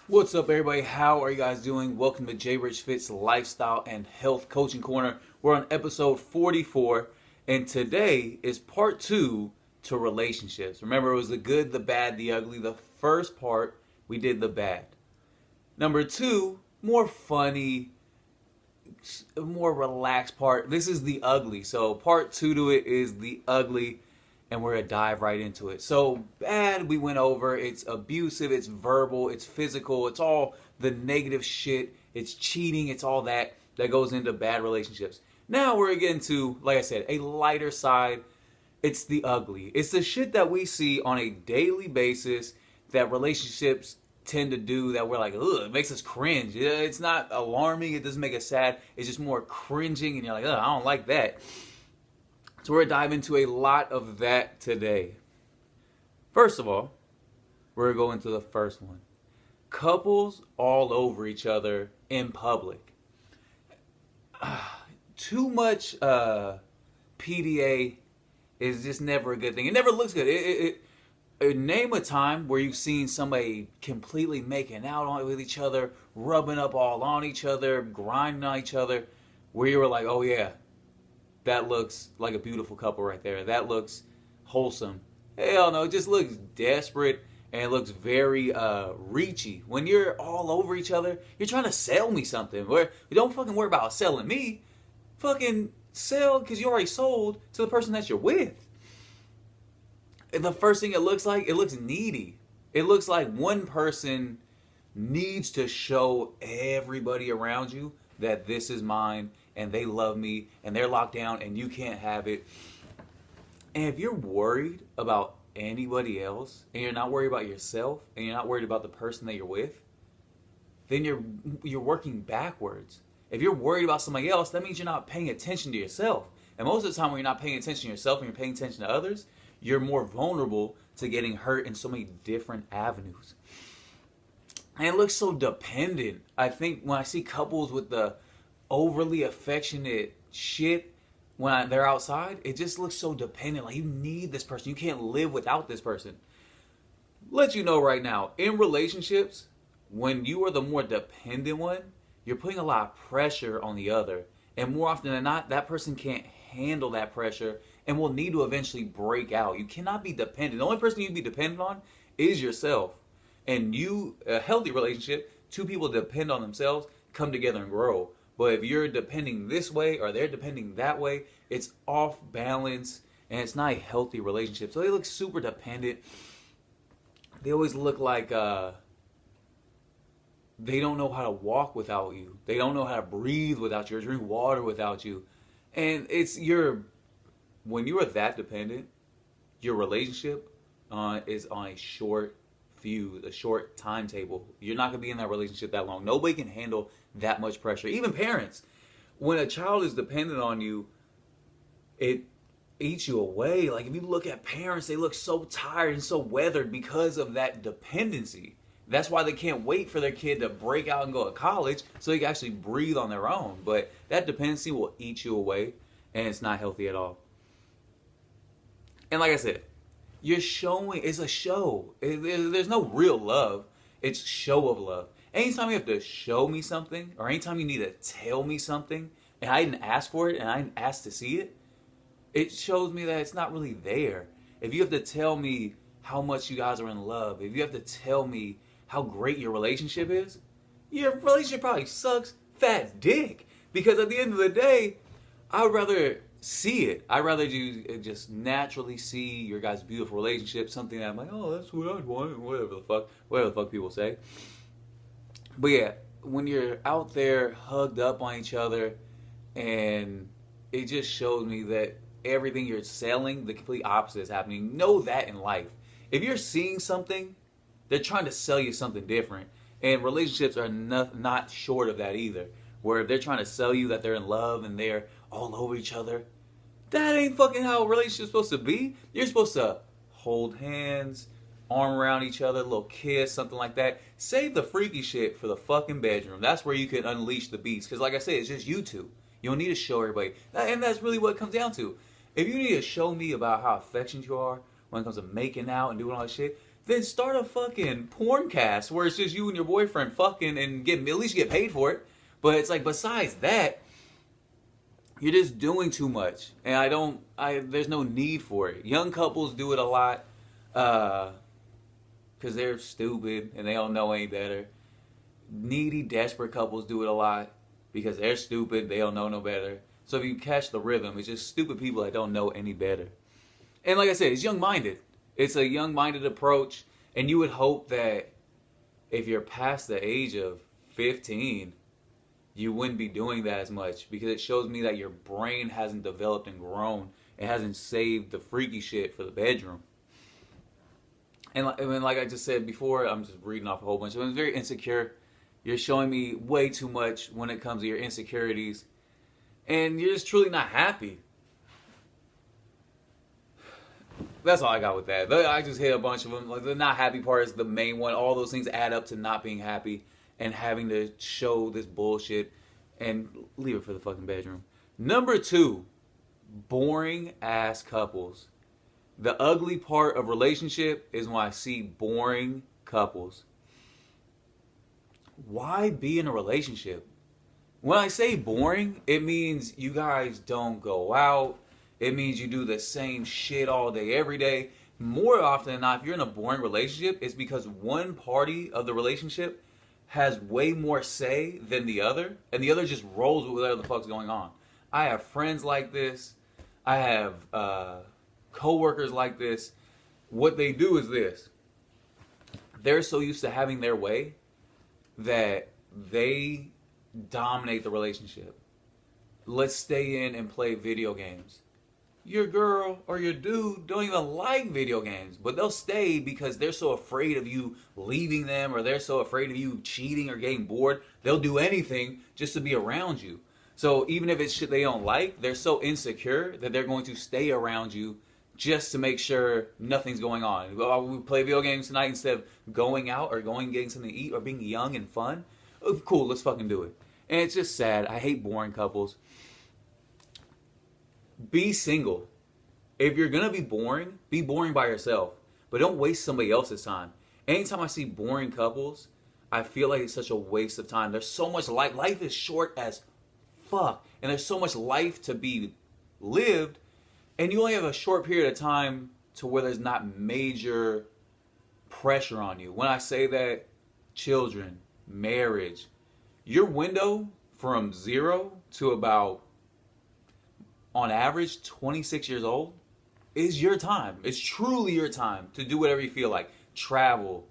What's up, everybody? How are you guys doing? Welcome to J Rich Fit's Lifestyle and Health Coaching Corner. We're on episode 44, and today is part 2 to relationships. Remember, it was the good, the bad, the ugly. The first part, we did the bad. Number 2, more funny, more relaxed part. This is the ugly. So part 2 to it is the ugly, and we're gonna dive right into it. So bad, we went over. It's abusive, it's verbal, it's physical, it's all the negative shit. It's cheating, it's all that goes into bad relationships. Now we're getting to, like I said, a lighter side. It's the ugly. It's the shit that we see on a daily basis that relationships tend to do that we're like, ugh, it makes us cringe. It's not alarming, it doesn't make us sad. It's just more cringing, and you're like, ugh, I don't like that. So we're going to dive into a lot of that today. First of all, we're going to go into the first one. Couples all over each other in public. Too much PDA is just never a good thing. It never looks good. Name a time where you've seen somebody completely making out with each other, rubbing up all on each other, grinding on each other, where you were like, oh yeah, that looks like a beautiful couple right there. That looks wholesome. Hell no, it just looks desperate and it looks very reachy. When you're all over each other, you're trying to sell me something. Don't fucking worry about selling me. Fucking sell, because you already sold to the person that you're with. And the first thing it looks needy. It looks like one person needs to show everybody around you that this is mine and they love me and they're locked down and you can't have it. And if you're worried about anybody else and you're not worried about yourself and you're not worried about the person that you're with, then you're working backwards. If you're worried about somebody else, that means you're not paying attention to yourself. And most of the time when you're not paying attention to yourself and you're paying attention to others, you're more vulnerable to getting hurt in so many different avenues. And it looks so dependent. I think when I see couples with the overly affectionate shit when they're outside, it just looks so dependent. Like you need this person. You can't live without this person. Let you know right now, in relationships, when you are the more dependent one, you're putting a lot of pressure on the other. And more often than not, that person can't handle that pressure and will need to eventually break out. You cannot be dependent. The only person you can be dependent on is yourself. And a healthy relationship, two people depend on themselves, come together and grow. But if you're depending this way or they're depending that way, it's off balance and it's not a healthy relationship. So they look super dependent. They always look like they don't know how to walk without you. They don't know how to breathe without you or drink water without you. And when you are that dependent, your relationship is on a short fuse, a short timetable. You're not going to be in that relationship that long. Nobody can handle that much pressure. Even parents. When a child is dependent on you, it eats you away. Like if you look at parents, they look so tired and so weathered because of that dependency. That's why they can't wait for their kid to break out and go to college so they can actually breathe on their own. But that dependency will eat you away, and it's not healthy at all. And like I said, it's a show. There's no real love. It's show of love. Anytime you have to show me something, or anytime you need to tell me something, and I didn't ask for it, and I didn't ask to see it, it shows me that it's not really there. If you have to tell me how much you guys are in love, if you have to tell me how great your relationship is, your relationship probably sucks fat dick. Because at the end of the day, I would rather see it. I'd rather you just naturally see your guys' beautiful relationship, something that I'm like, oh, that's what I'd want, whatever the fuck people say. But yeah, when you're out there hugged up on each other, and it just shows me that everything you're selling, the complete opposite is happening. Know that in life. If you're seeing something, they're trying to sell you something different. And relationships are not short of that either. Where if they're trying to sell you that they're in love and they're all over each other, that ain't fucking how a relationship's supposed to be. You're supposed to hold hands, arm around each other, a little kiss, something like that. Save the freaky shit for the fucking bedroom. That's where you can unleash the beast. Because like I said, it's just you two. You don't need to show everybody. And that's really what it comes down to. If you need to show me about how affectionate you are when it comes to making out and doing all that shit, then start a fucking porn cast where it's just you and your boyfriend fucking and at least get paid for it. But it's like, besides that, you're just doing too much, and there's no need for it. Young couples do it a lot because they're stupid and they don't know any better. Needy, desperate couples do it a lot because they're stupid, they don't know no better. So if you catch the rhythm, it's just stupid people that don't know any better. And like I said, it's young-minded. It's a young-minded approach, and you would hope that if you're past the age of 15, you wouldn't be doing that as much, because it shows me that your brain hasn't developed and grown. It hasn't saved the freaky shit for the bedroom. And like I just said before, I'm just reading off a whole bunch. I'm very insecure. You're showing me way too much when it comes to your insecurities, and you're just truly not happy. That's all I got with that. I just hit a bunch of them. Like, the not happy part is the main one. All those things add up to not being happy and having to show this bullshit and leave it for the fucking bedroom. Number 2, boring ass couples. The ugly part of relationship is when I see boring couples. Why be in a relationship? When I say boring, it means you guys don't go out. It means you do the same shit all day, every day. More often than not, if you're in a boring relationship, it's because one party of the relationship has way more say than the other, and the other just rolls with whatever the fuck's going on. I have friends like this. I have co-workers like this. What they do is this. They're so used to having their way that they dominate the relationship. Let's stay in and play video games. Your girl or your dude don't even like video games, but they'll stay because they're so afraid of you leaving them, or they're so afraid of you cheating or getting bored. They'll do anything just to be around you. So even if it's shit they don't like, they're so insecure that they're going to stay around you just to make sure nothing's going on. Oh, we play video games tonight instead of going out or going and getting something to eat or being young and fun. Oh, cool, let's fucking do it. And it's just sad. I hate boring couples. Be single. If you're going to be boring by yourself. But don't waste somebody else's time. Anytime I see boring couples, I feel like it's such a waste of time. There's so much life. Life is short as fuck. And there's so much life to be lived. And you only have a short period of time to where there's not major pressure on you. When I say that, children, marriage, your window from 0 to about, on average, 26 years old is your time. It's truly your time to do whatever you feel like. Travel,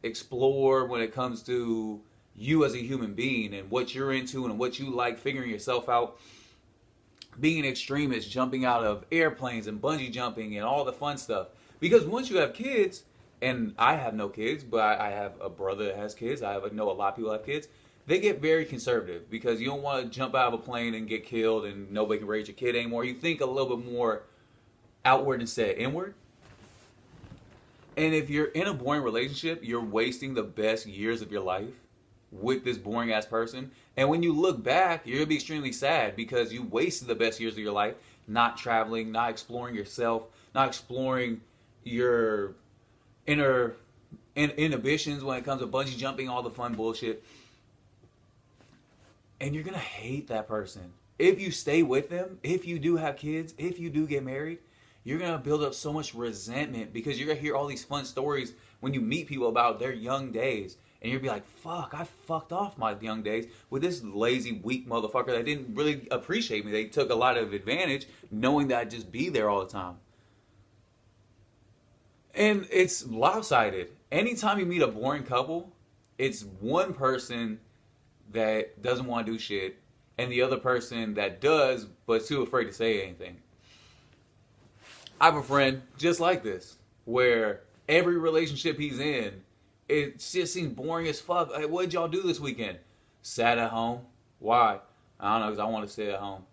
explore when it comes to you as a human being and what you're into and what you like, figuring yourself out. Being an extremist, jumping out of airplanes and bungee jumping and all the fun stuff. Because once you have kids, and I have no kids, but I have a brother that has kids. I know a lot of people have kids. They get very conservative because you don't want to jump out of a plane and get killed and nobody can raise your kid anymore. You think a little bit more outward instead of inward. And if you're in a boring relationship, you're wasting the best years of your life with this boring ass person. And when you look back, you're going to be extremely sad because you wasted the best years of your life not traveling, not exploring yourself, not exploring your inner inhibitions when it comes to bungee jumping, all the fun bullshit. And you're going to hate that person. If you stay with them, if you do have kids, if you do get married, you're going to build up so much resentment because you're going to hear all these fun stories when you meet people about their young days. And you'll be like, fuck, I fucked off my young days with this lazy, weak motherfucker that didn't really appreciate me. They took a lot of advantage knowing that I'd just be there all the time. And it's lopsided. Anytime you meet a boring couple, it's one person that doesn't want to do shit and the other person that does but too afraid to say anything. I have a friend just like this where every relationship he's in, it just seems boring as fuck. Hey, what did y'all do this weekend? Sat at home. Why? I don't know, because I want to stay at home.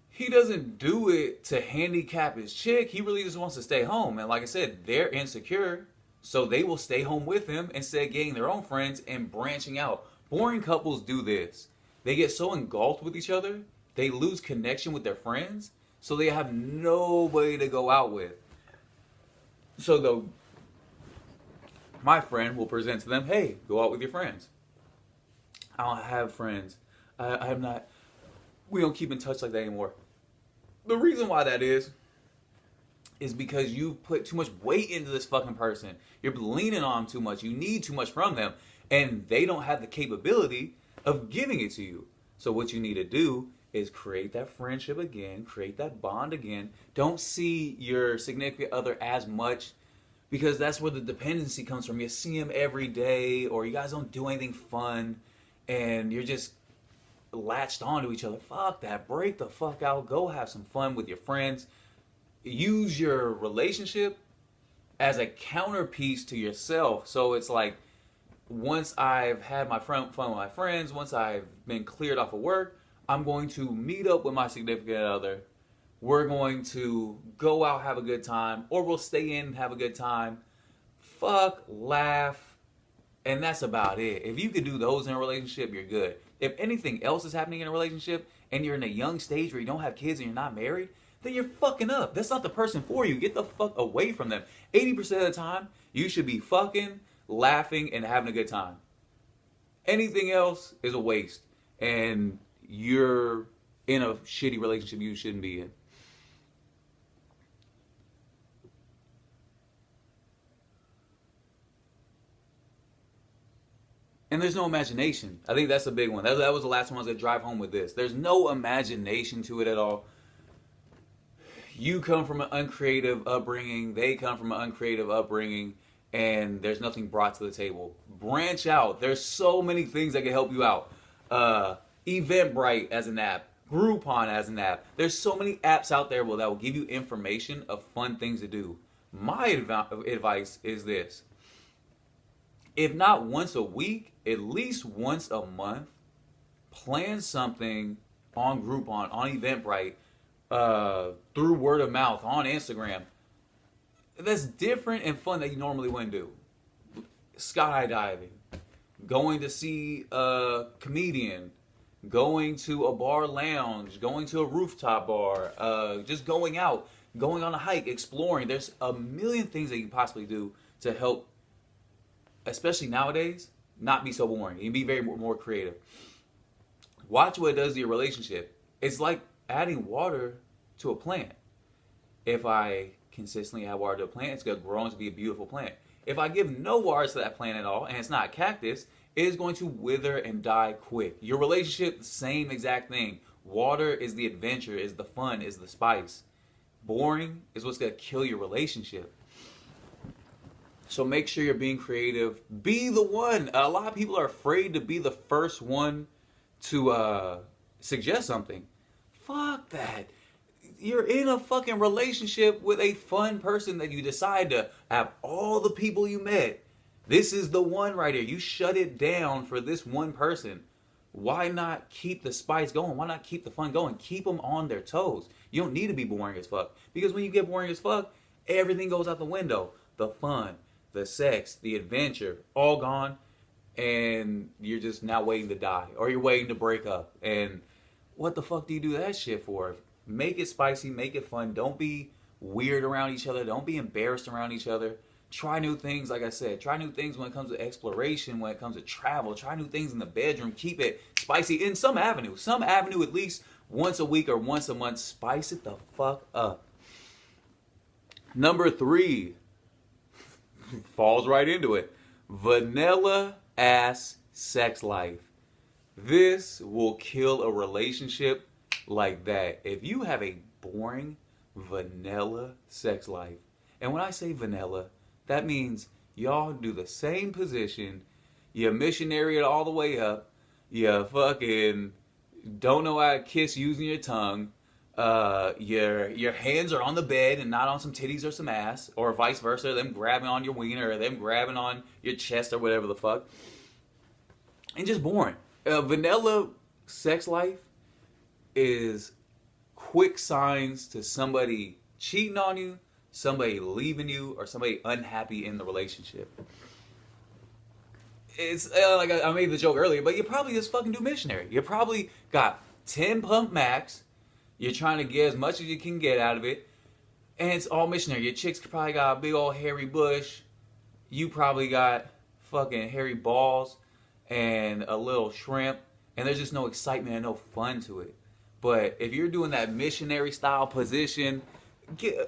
He doesn't do it to handicap his chick. He really just wants to stay home. And like I said, they're insecure, so they will stay home with him instead of getting their own friends and branching out. Boring couples do this. They get so engulfed with each other, they lose connection with their friends, so they have nobody to go out with. So though, my friend will present to them, hey, go out with your friends. I don't have friends. I'm not, we don't keep in touch like that anymore. The reason why that is because you've put too much weight into this fucking person. You're leaning on them too much. You need too much from them. And they don't have the capability of giving it to you. So what you need to do is create that friendship again, create that bond again. Don't see your significant other as much, because that's where the dependency comes from. You see him every day, or you guys don't do anything fun, and you're just latched onto each other. Fuck that. Break the fuck out. Go have some fun with your friends. Use your relationship as a counterpiece to yourself. So it's like, once I've had my fun with my friends, once I've been cleared off of work, I'm going to meet up with my significant other. We're going to go out, have a good time, or we'll stay in and have a good time. Fuck, laugh, and that's about it. If you could do those in a relationship, you're good. If anything else is happening in a relationship and you're in a young stage where you don't have kids and you're not married, then you're fucking up. That's not the person for you. Get the fuck away from them. 80% of the time, you should be fucking, laughing, and having a good time. Anything else is a waste. And you're in a shitty relationship you shouldn't be in. And there's no imagination. I think that's a big one. That was the last one I was going to drive home with this. There's no imagination to it at all. You come from an uncreative upbringing. They come from an uncreative upbringing. And there's nothing brought to the table. Branch out. There's so many things that can help you out. Eventbrite as an app. Groupon as an app. There's so many apps out there that will give you information of fun things to do. My advice is this. If not once a week, at least once a month, plan something on Groupon, on Eventbrite, through word of mouth, on Instagram. That's different and fun that you normally wouldn't do. Skydiving, going to see a comedian, going to a bar lounge, going to a rooftop bar, just going out, going on a hike, exploring. There's a million things that you can possibly do to help, especially nowadays, not be so boring. You can be very more creative. Watch what it does to your relationship. It's like adding water to a plant. If I consistently add water to a plant, it's going to grow into be a beautiful plant. If I give no water to that plant at all, and it's not a cactus, it is going to wither and die quick. Your relationship, the same exact thing. Water is the adventure, is the fun, is the spice. Boring is what's going to kill your relationship. So make sure you're being creative. Be the one. A lot of people are afraid to be the first one to suggest something. Fuck that. You're in a fucking relationship with a fun person that you decide to have all the people you met. This is the one right here. You shut it down for this one person. Why not keep the spice going? Why not keep the fun going? Keep them on their toes. You don't need to be boring as fuck. Because when you get boring as fuck, everything goes out the window. The fun, the sex, the adventure, all gone. And you're just now waiting to die. Or you're waiting to break up. And what the fuck do you do that shit for? Make it spicy, make it fun. Don't be weird around each other. Don't be embarrassed around each other. Try new things, like I said. Try new things when it comes to exploration, when it comes to travel. Try new things in the bedroom. Keep it spicy in some avenue. Some avenue at least once a week or once a month. Spice it the fuck up. Number 3 falls right into it. Vanilla ass sex life. This will kill a relationship like that. If you have a boring vanilla sex life, and when I say vanilla, that means y'all do the same position, you missionary it all the way up, you fucking don't know how to kiss using your tongue, your hands are on the bed and not on some titties or some ass, or vice versa, them grabbing on your wiener or them grabbing on your chest or whatever the fuck, and just boring. Vanilla sex life is quick signs to somebody cheating on you, somebody leaving you, or somebody unhappy in the relationship. It's like I made the joke earlier, but you probably just fucking do missionary. You probably got 10 pump max. You're trying to get as much as you can get out of it. And it's all missionary. Your chick's probably got a big old hairy bush. You probably got fucking hairy balls and a little shrimp. And there's just no excitement and no fun to it. But if you're doing that missionary style position,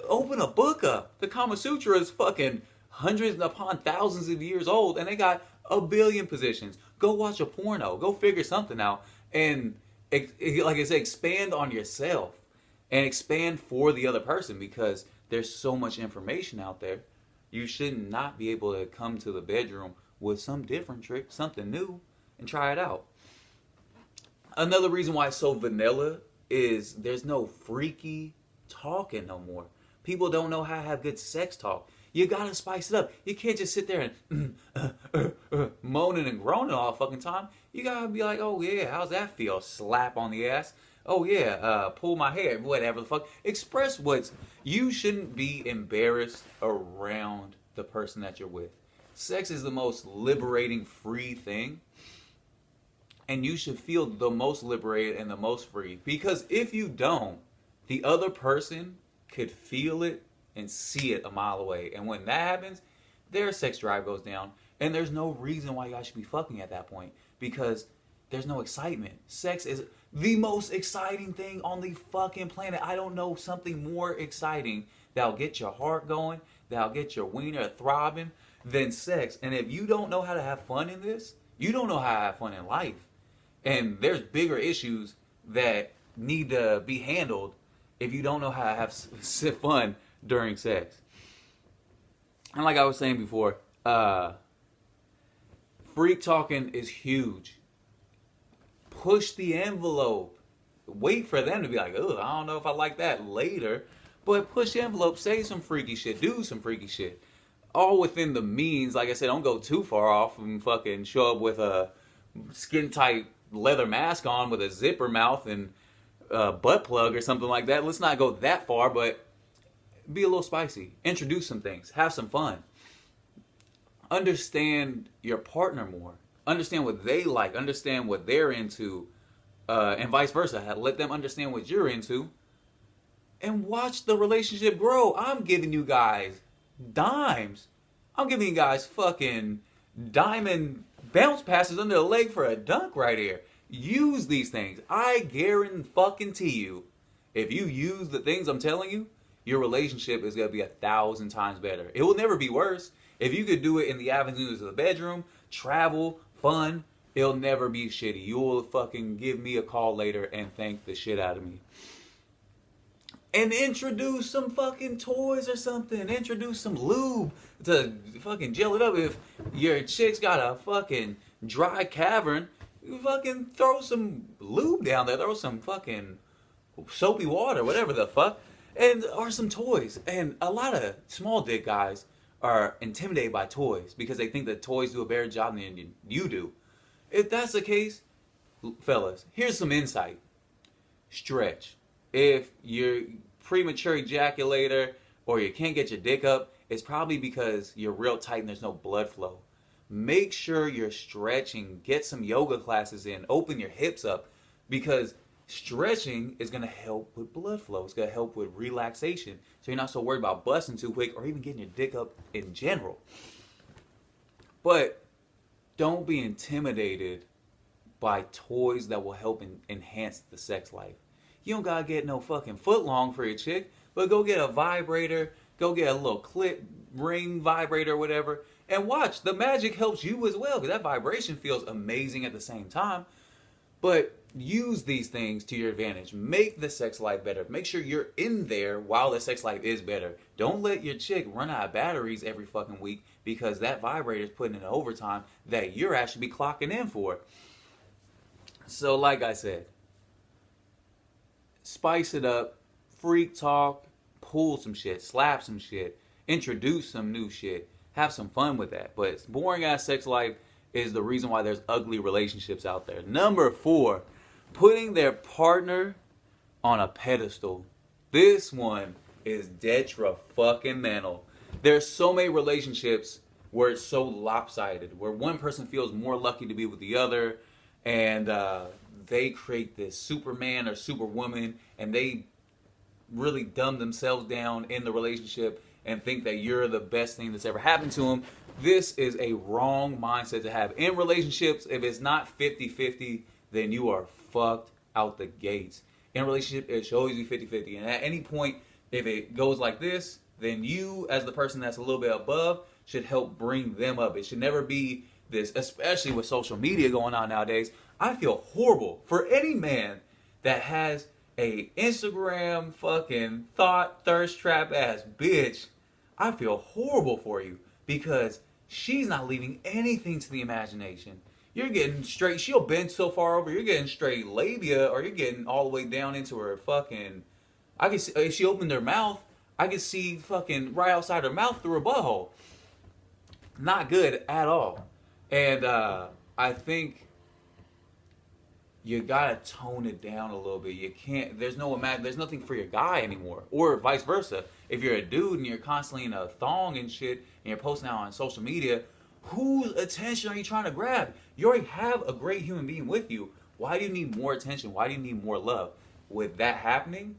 open a book up. The Kama Sutra is fucking hundreds upon thousands of years old, and they got a billion positions. Go watch a porno. Go figure something out. And like I said, expand on yourself and expand for the other person, because there's so much information out there. You should not be able to come to the bedroom with some different trick, something new, and try it out. Another reason why it's so vanilla is there's no freaky talking no more. People don't know how to have good sex talk. You gotta spice it up. You can't just sit there and moaning and groaning all the fucking time. You gotta be like, oh yeah, how's that feel? Slap on the ass. Oh yeah, pull my hair, whatever the fuck. Express what's... You shouldn't be embarrassed around the person that you're with. Sex is the most liberating, free thing. And you should feel the most liberated and the most free. Because if you don't, the other person could feel it and see it a mile away. And when that happens, their sex drive goes down. And there's no reason why y'all should be fucking at that point. Because there's no excitement. Sex is the most exciting thing on the fucking planet. I don't know something more exciting that'll get your heart going, that'll get your wiener throbbing than sex. And if you don't know how to have fun in this, you don't know how to have fun in life. And there's bigger issues that need to be handled if you don't know how to have fun during sex. And like I was saying before, freak talking is huge. Push the envelope. Wait for them to be like, oh, I don't know if I like that later. But push the envelope. Say some freaky shit. Do some freaky shit. All within the means. Like I said, don't go too far off and fucking show up with a skin tight leather mask on with a zipper mouth and butt plug or something like that. Let's not go that far, but be a little spicy. Introduce some things. Have some fun. Understand your partner more. Understand what they like. Understand what they're into. And vice versa. Let them understand what you're into. And watch the relationship grow. I'm giving you guys dimes. I'm giving you guys fucking diamond bounce passes under the leg for a dunk right here. Use these things. I guarantee you, if you use the things I'm telling you, your relationship is going to be 1,000 times better. It will never be worse. If you could do it in the avenues of the bedroom, travel, fun, it'll never be shitty. You will fucking give me a call later and thank the shit out of me. And introduce some fucking toys or something. Introduce some lube to fucking gel it up. If your chick's got a fucking dry cavern, you fucking throw some lube down there. Throw some fucking soapy water, whatever the fuck. And or some toys. And a lot of small dick guys are intimidated by toys because they think that toys do a better job than you do. If that's the case, fellas, here's some insight. Stretch. If you're premature ejaculator or you can't get your dick up, it's probably because you're real tight and there's no blood flow. Make sure you're stretching. Get some yoga classes in. Open your hips up, because stretching is going to help with blood flow. It's going to help with relaxation. So you're not so worried about busting too quick or even getting your dick up in general. But don't be intimidated by toys that will help enhance the sex life. You don't gotta get no fucking foot long for your chick, but go get a vibrator, go get a little clip ring vibrator or whatever, and watch. The magic helps you as well, because that vibration feels amazing at the same time. But use these things to your advantage. Make the sex life better. Make sure you're in there while the sex life is better. Don't let your chick run out of batteries every fucking week because that vibrator is putting in overtime that you're actually be clocking in for. So like I said, spice it up, freak talk, pull some shit, slap some shit, introduce some new shit, have some fun with that. But boring ass sex life is the reason why there's ugly relationships out there. Number 4, putting their partner on a pedestal. This one is detrimental. There's so many relationships where it's so lopsided, where one person feels more lucky to be with the other, and they create this Superman or Superwoman, and they really dumb themselves down in the relationship and think that you're the best thing that's ever happened to them. This is a wrong mindset to have. In relationships, if it's not 50-50, then you are fucked out the gates. In a relationship, it should always be 50-50. And at any point, if it goes like this, then you, as the person that's a little bit above, should help bring them up. It should never be this, especially with social media going on nowadays. I feel horrible for any man that has a Instagram fucking thirst trap ass bitch. I feel horrible for you because she's not leaving anything to the imagination. You're getting straight, she'll bend so far over, you're getting straight labia, or you're getting all the way down into her fucking, I can see, if she opened her mouth, I could see fucking right outside her mouth through her butthole. Not good at all. And I think you gotta tone it down a little bit. You can't, there's nothing for your guy anymore. Or vice versa. If you're a dude and you're constantly in a thong and shit, and you're posting out on social media, whose attention are you trying to grab? You already have a great human being with you. Why do you need more attention? Why do you need more love? With that happening,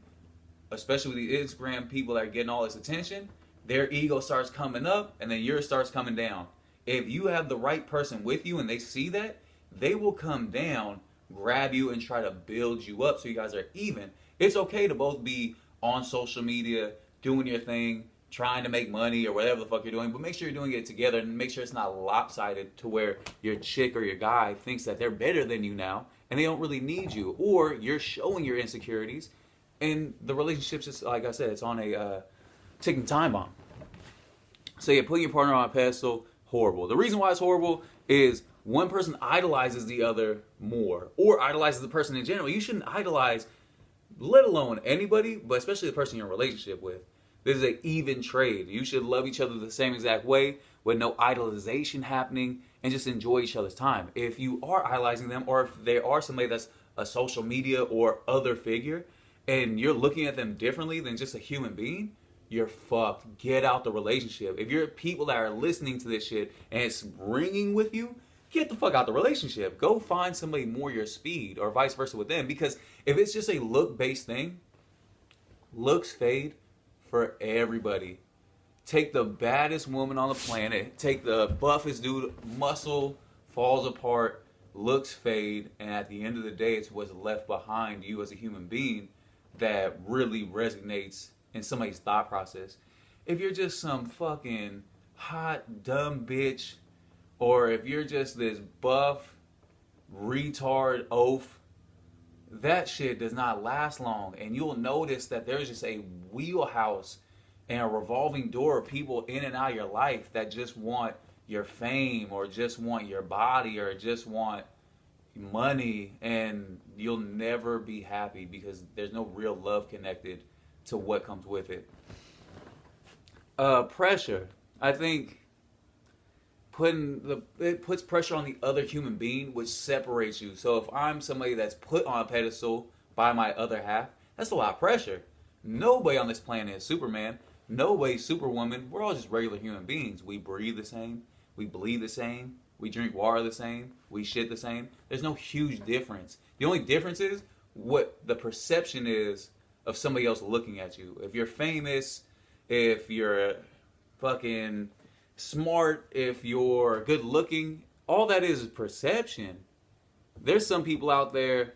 especially with the Instagram people that are getting all this attention, their ego starts coming up and then yours starts coming down. If you have the right person with you and they see that, they will come down, grab you, and try to build you up so you guys are even. It's okay to both be on social media, doing your thing, trying to make money or whatever the fuck you're doing, but make sure you're doing it together and make sure it's not lopsided to where your chick or your guy thinks that they're better than you now and they don't really need you, or you're showing your insecurities and the relationship's just, like I said, it's on a ticking time bomb. So you're putting your partner on a pedestal, horrible. The reason why it's horrible is one person idolizes the other more, or idolizes the person in general. You shouldn't idolize, let alone anybody, but especially the person you're in a relationship with. This is an even trade. You should love each other the same exact way with no idolization happening and just enjoy each other's time. If you are idolizing them, or if they are somebody that's a social media or other figure, and you're looking at them differently than just a human being, you're fucked. Get out the relationship. If you're people that are listening to this shit and it's ringing with you, get the fuck out the relationship. Go find somebody more your speed, or vice versa with them. Because if it's just a look-based thing, looks fade for everybody. Take the baddest woman on the planet, take the buffest dude, muscle falls apart, looks fade, and at the end of the day, it's what's left behind you as a human being that really resonates in somebody's thought process. If you're just some fucking hot, dumb bitch, or if you're just this buff, retard oaf, that shit does not last long. And you'll notice that there's just a wheelhouse and a revolving door of people in and out of your life that just want your fame, or just want your body, or just want money, and you'll never be happy because there's no real love connected to what comes with it. Pressure. I think it puts pressure on the other human being, which separates you. So if I'm somebody that's put on a pedestal by my other half, that's a lot of pressure. Nobody on this planet is Superman. Nobody's Superwoman. We're all just regular human beings. We breathe the same. We bleed the same. We drink water the same. We shit the same. There's no huge difference. The only difference is what the perception is of somebody else looking at you. If you're famous, if you're fucking smart, if you're good looking, all that is perception. There's some people out there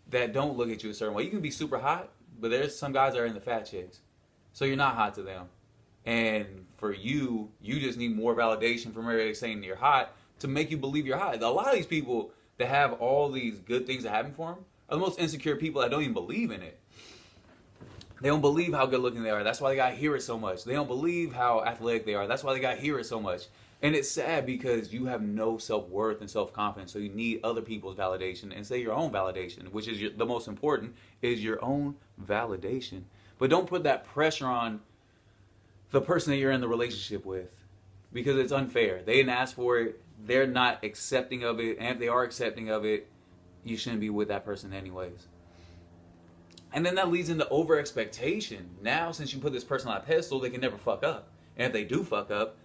that don't look at you a certain way. You can be super hot, but there's some guys that are in the fat chicks. So you're not hot to them. And for you, you just need more validation from everybody saying you're hot to make you believe you're hot. A lot of these people that have all these good things that happen for them are the most insecure people that don't even believe in it. They don't believe how good looking they are. That's why they got to hear it so much. They don't believe how athletic they are. That's why they got to hear it so much. And it's sad because you have no self-worth and self-confidence. So you need other people's validation instead of your own validation, which is the most important, is your own validation. But don't put that pressure on the person that you're in the relationship with, because it's unfair. They didn't ask for it. They're not accepting of it. And if they are accepting of it, you shouldn't be with that person anyways. And then that leads into over expectation. Now, since you put this person on a pedestal, they can never fuck up. And if they do fuck up,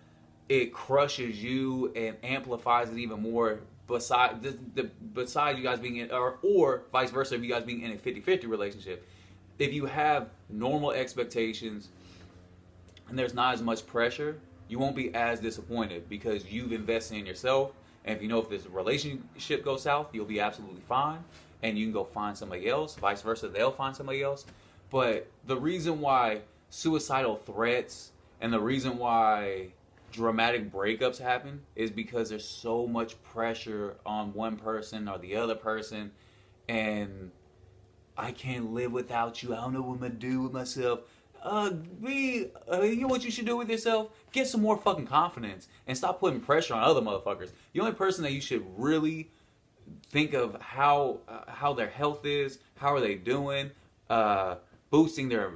it crushes you and amplifies it even more. Besides you guys being in, or vice versa, if you guys being in a 50-50 relationship, if you have normal expectations and there's not as much pressure, you won't be as disappointed because you've invested in yourself. And if you know if this relationship goes south, you'll be absolutely fine. And you can go find somebody else. Vice versa, they'll find somebody else. But the reason why suicidal threats and the reason why dramatic breakups happen is because there's so much pressure on one person or the other person. And I can't live without you. I don't know what I'm going to do with myself. You know what you should do with yourself? Get some more fucking confidence and stop putting pressure on other motherfuckers. The only person that you should really think of how their health is, how are they doing, boosting their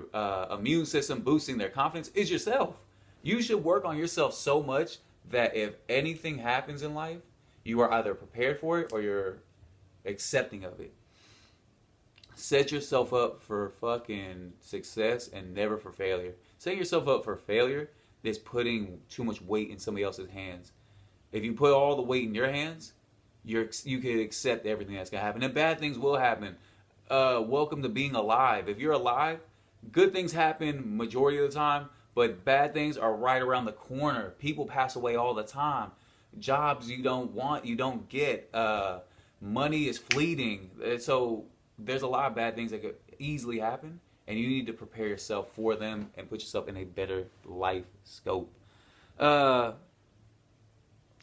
immune system, boosting their confidence is yourself. You should work on yourself so much that if anything happens in life, you are either prepared for it or you're accepting of it. Set yourself up for fucking success and never for failure. Setting yourself up for failure is putting too much weight in somebody else's hands. If you put all the weight in your hands, you can accept everything that's going to happen. And bad things will happen. Welcome to being alive. If you're alive, good things happen majority of the time, but bad things are right around the corner. People pass away all the time. Jobs you don't want, you don't get. Money is fleeting. So there's a lot of bad things that could easily happen, and you need to prepare yourself for them and put yourself in a better life scope. And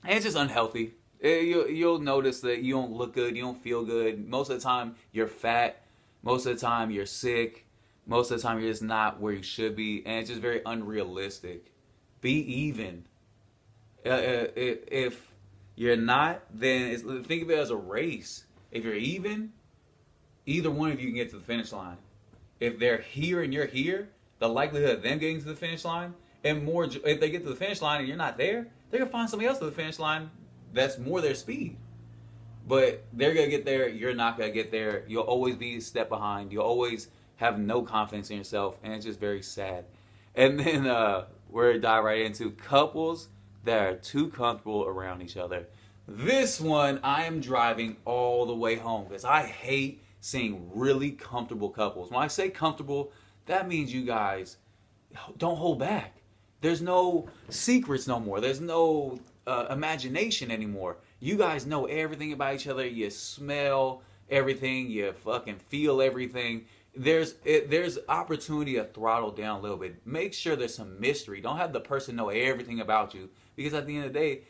it's just unhealthy. You'll notice that you don't look good, you don't feel good. Most of the time, you're fat. Most of the time, you're sick. Most of the time, you're just not where you should be, and it's just very unrealistic. Be even. If you're not, then think of it as a race. If you're even, either one of you can get to the finish line. If they're here and you're here, the likelihood of them getting to the finish line, and more, if they get to the finish line and you're not there, they're going to find somebody else to the finish line that's more their speed. But they're going to get there, you're not going to get there. You'll always be a step behind. You'll always have no confidence in yourself, and it's just very sad. And then we're going to dive right into couples that are too comfortable around each other. This one, I am driving all the way home because I hate seeing really comfortable couples. When I say comfortable, that means you guys don't hold back. There's no secrets no more. There's no imagination anymore. You guys know everything about each other. You smell everything. You fucking feel everything. There's opportunity to throttle down a little bit. Make sure there's some mystery. Don't have the person know everything about you, because at the end of the day,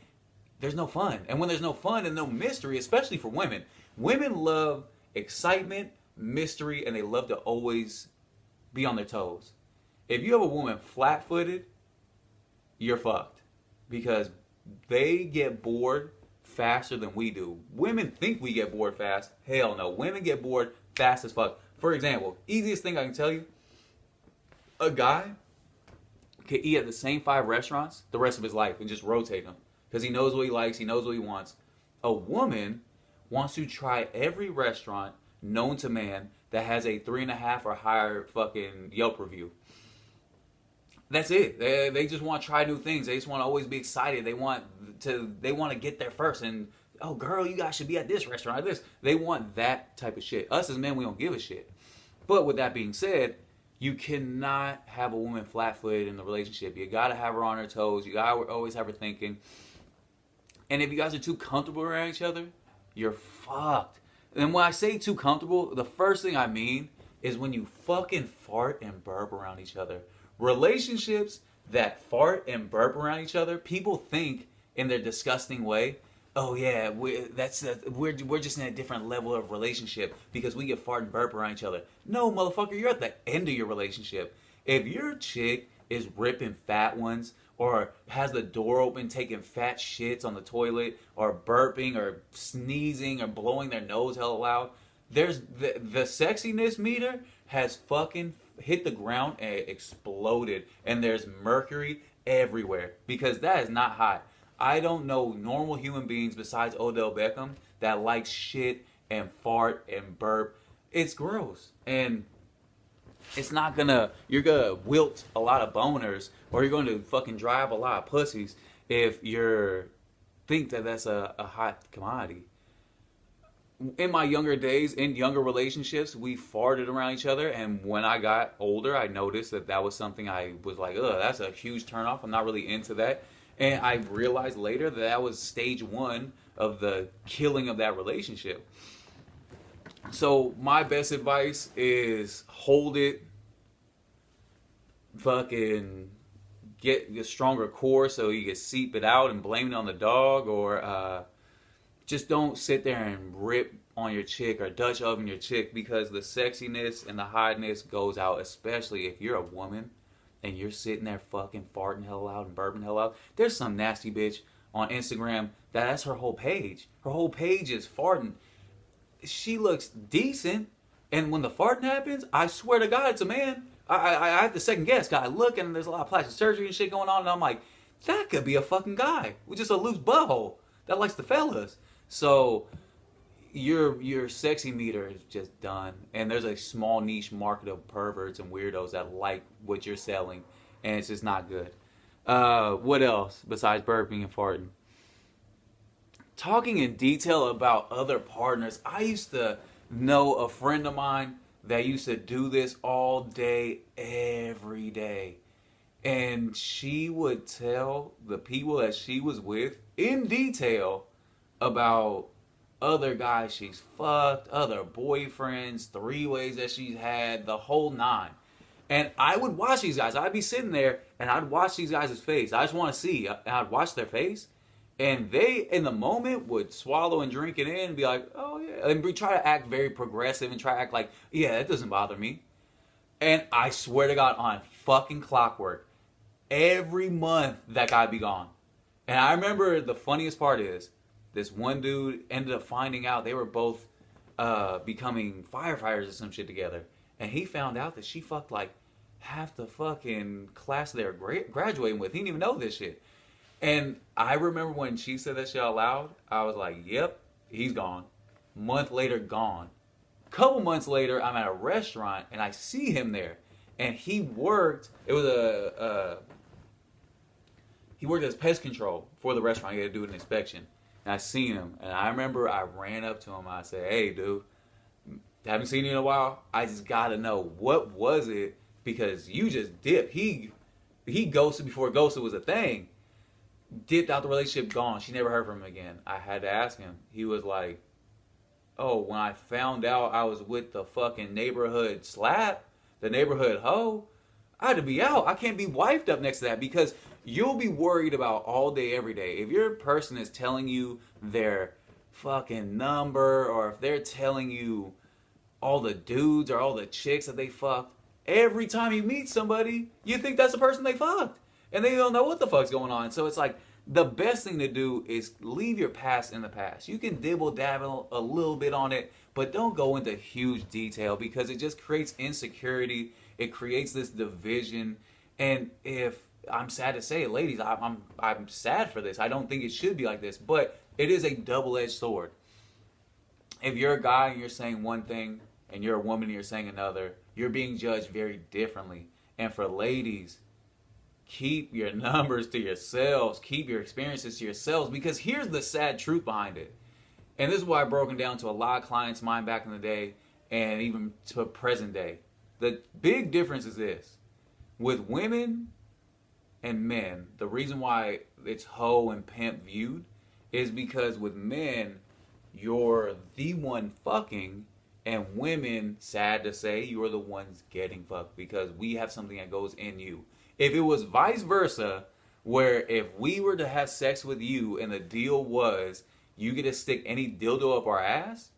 there's no fun. And when there's no fun and no mystery, especially for women, women love excitement, mystery, and they love to always be on their toes. If you have a woman flat-footed, you're fucked, because they get bored faster than we do. Women think we get bored fast. Hell no. Women get bored fast as fuck. For example, easiest thing I can tell you, a guy can eat at the same 5 restaurants the rest of his life and just rotate them because he knows what he likes, he knows what he wants. A woman wants to try every restaurant known to man that has a 3.5 or higher fucking Yelp review. That's it. They just want to try new things. They just want to always be excited. They want to get there first. And, oh, girl, you guys should be at this restaurant, at this. They want that type of shit. Us as men, we don't give a shit. But with that being said, you cannot have a woman flat-footed in the relationship. You got to have her on her toes. You got to always have her thinking. And if you guys are too comfortable around each other, you're fucked. And when I say too comfortable, the first thing I mean is when you fucking fart and burp around each other. Relationships that fart and burp around each other, people think in their disgusting way, oh yeah, we're just in a different level of relationship because we get fart and burp around each other. No, motherfucker, you're at the end of your relationship. If your chick is ripping fat ones, or has the door open taking fat shits on the toilet, or burping or sneezing or blowing their nose hella loud, there's the sexiness meter has fucking hit the ground and exploded, and there's mercury everywhere because that is not hot. I don't know normal human beings besides Odell Beckham that like shit and fart and burp. It's gross, and it's not you're gonna wilt a lot of boners, or you're going to fucking drive a lot of pussies if you think that that's a hot commodity. in my younger days, in younger relationships, we farted around each other. And when I got older, I noticed that that was something I was like, ugh, that's a huge turnoff. I'm not really into that. And I realized later that that was stage one of the killing of that relationship. So my best advice is hold it, fucking get a stronger core so you can seep it out and blame it on the dog, or just don't sit there and rip on your chick or Dutch oven your chick, because the sexiness and the hotness goes out, especially if you're a woman and you're sitting there fucking farting hell out and burping hell out. There's some nasty bitch on Instagram that's her whole page. Her whole page is farting. She looks decent, and when the farting happens, I swear to God, it's a man. I have to second guess. God, I look and there's a lot of plastic surgery and shit going on, and I'm like, that could be a fucking guy with just a loose butthole that likes the fellas. So your sexy meter is just done, and there's a small niche market of perverts and weirdos that like what you're selling, and it's just not good. What else besides burping and farting? Talking in detail about other partners. I used to know a friend of mine that used to do this all day, every day. And she would tell the people that she was with in detail about other guys she's fucked, other boyfriends, three-ways that she's had, the whole nine. And I would watch these guys. I'd be sitting there and I'd watch these guys' face. I just want to see. I'd watch their face. And they, in the moment, would swallow and drink it in and be like, oh, yeah. And we try to act very progressive and try to act like, yeah, that doesn't bother me. And I swear to God, on fucking clockwork, every month that guy be gone. And I remember the funniest part is, this one dude ended up finding out they were both becoming firefighters or some shit together. And he found out that she fucked like half the fucking class they're graduating with. He didn't even know this shit. And I remember when she said that shit out loud, I was like, yep, he's gone. Month later, gone. Couple months later, I'm at a restaurant and I see him there. And he worked, it was he worked as pest control for the restaurant. He had to do an inspection. And I seen him. And I remember I ran up to him. I said, hey, dude, haven't seen you in a while. I just got to know, what was it? Because you just dipped. He ghosted before ghosted was a thing. Dipped out the relationship, gone. She never heard from him again. I had to ask him. He was like, oh, when I found out I was with the fucking neighborhood slap, the neighborhood hoe, I had to be out. I can't be wifed up next to that, because you'll be worried about all day, every day. If your person is telling you their fucking number, or if they're telling you all the dudes or all the chicks that they fucked, every time you meet somebody, you think that's the person they fucked. And they don't know what the fuck's going on. So it's like, the best thing to do is leave your past in the past. You can dibble dabble a little bit on it, but don't go into huge detail, because it just creates insecurity. It creates this division. And if, I'm sad to say it, ladies, I'm sad for this. I don't think it should be like this, but it is a double-edged sword. If you're a guy and you're saying one thing, and you're a woman and you're saying another, you're being judged very differently. And for ladies, keep your numbers to yourselves. Keep your experiences to yourselves, because here's the sad truth behind it. And this is why I broken down to a lot of clients, mine back in the day, and even to present day. The big difference is this. With women and men, the reason why it's hoe and pimp viewed is because with men, you're the one fucking, and women, sad to say, you're the ones getting fucked, because we have something that goes in you. If it was vice versa, where if we were to have sex with you and the deal was you get to stick any dildo up our ass,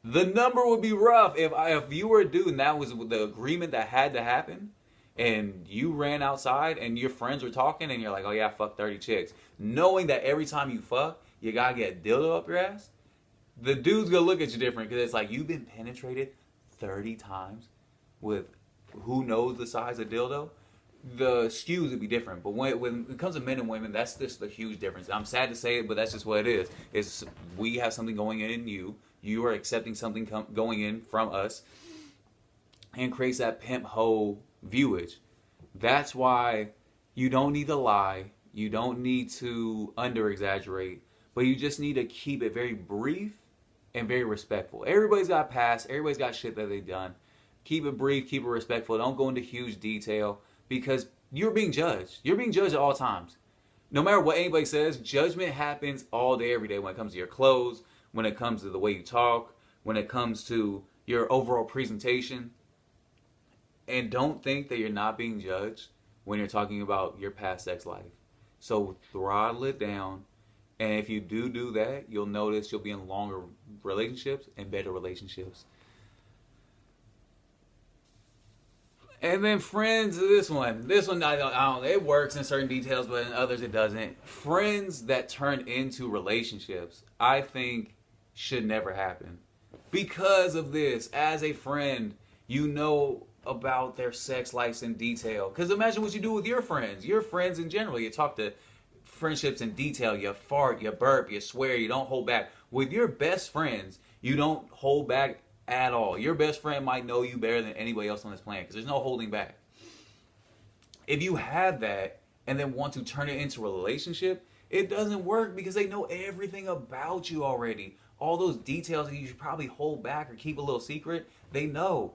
the number would be rough. If you were a dude and that was the agreement that had to happen, and you ran outside and your friends were talking and you're like, oh yeah, I fucked 30 chicks, knowing that every time you fuck, you gotta get a dildo up your ass, the dude's gonna look at you different, because it's like, you've been penetrated 30 times with who knows the size of dildo. The skews would be different. But when it comes to men and women, that's just the huge difference. I'm sad to say it, but that's just what it is. It's, we have something going in you. You are accepting something going in from us, and creates that pimp hoe viewage. That's why you don't need to lie. You don't need to under exaggerate, but you just need to keep it very brief and very respectful. Everybody's got past. Everybody's got shit that they've done. Keep it brief. Keep it respectful. Don't go into huge detail because you're being judged. You're being judged at all times. No matter what anybody says, judgment happens all day, every day when it comes to your clothes, when it comes to the way you talk, when it comes to your overall presentation. And don't think that you're not being judged when you're talking about your past sex life. So throttle it down. And if you do that, you'll notice you'll be in longer relationships and better relationships. And then friends, this one, I don't, it works in certain details, but in others it doesn't. Friends that turn into relationships, I think, should never happen. Because of this, as a friend, you know about their sex lives in detail. Because imagine what you do with your friends in general. You talk to friendships in detail. You fart, you burp, you swear, you don't hold back. With your best friends, you don't hold back at all. Your best friend might know you better than anybody else on this planet because there's no holding back. If you have that and then want to turn it into a relationship, it doesn't work because they know everything about you already. All those details that you should probably hold back or keep a little secret, they know.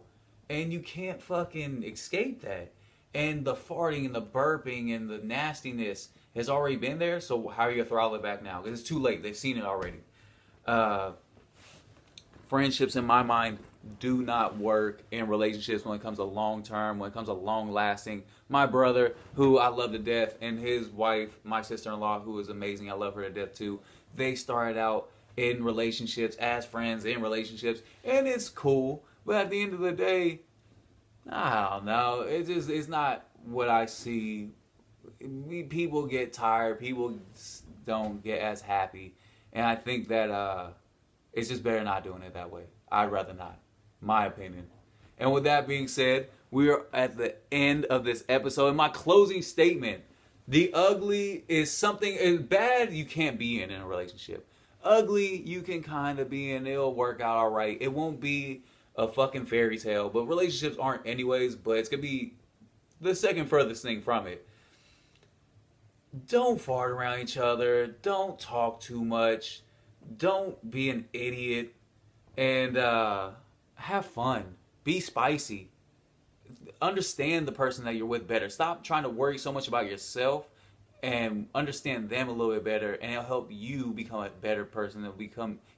And you can't fucking escape that. And the farting and the burping and the nastiness has already been there, so how are you going to throttle it back now? Because it's too late. They've seen it already. Friendships, in my mind, do not work in relationships when it comes to long term, when it comes to long lasting. My brother, who I love to death, and his wife, my sister-in-law, who is amazing, I love her to death too, they started out in relationships, as friends, in relationships, and it's cool. But at the end of the day, I don't know. It's not what I see. People get tired. People don't get as happy. And I think that it's just better not doing it that way. I'd rather not. My opinion. And with that being said, we are at the end of this episode. And my closing statement, the ugly is something bad you can't be in a relationship. Ugly you can kind of be in. It'll work out all right. It won't be a fucking fairy tale, but relationships aren't anyways, but it's gonna be the second furthest thing from it. Don't fart around each other, don't talk too much, don't be an idiot, and have fun. Be spicy. Understand the person that you're with better. Stop trying to worry so much about yourself and understand them a little bit better, and it'll help you become a better person.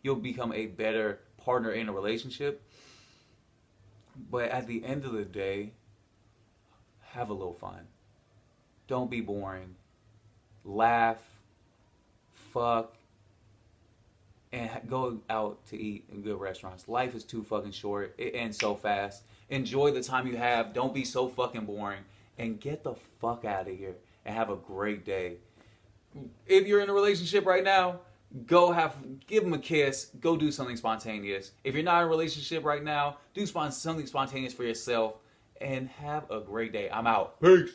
You'll become a better partner in a relationship. But at the end of the day, have a little fun. Don't be boring. Laugh, fuck, and go out to eat in good restaurants. Life is too fucking short. It ends so fast. Enjoy the time you have. Don't be so fucking boring. And get the fuck out of here and have a great day. If you're in a relationship right now, give them a kiss, go do something spontaneous. If you're not in a relationship right now, do something spontaneous for yourself and have a great day. I'm out. Peace.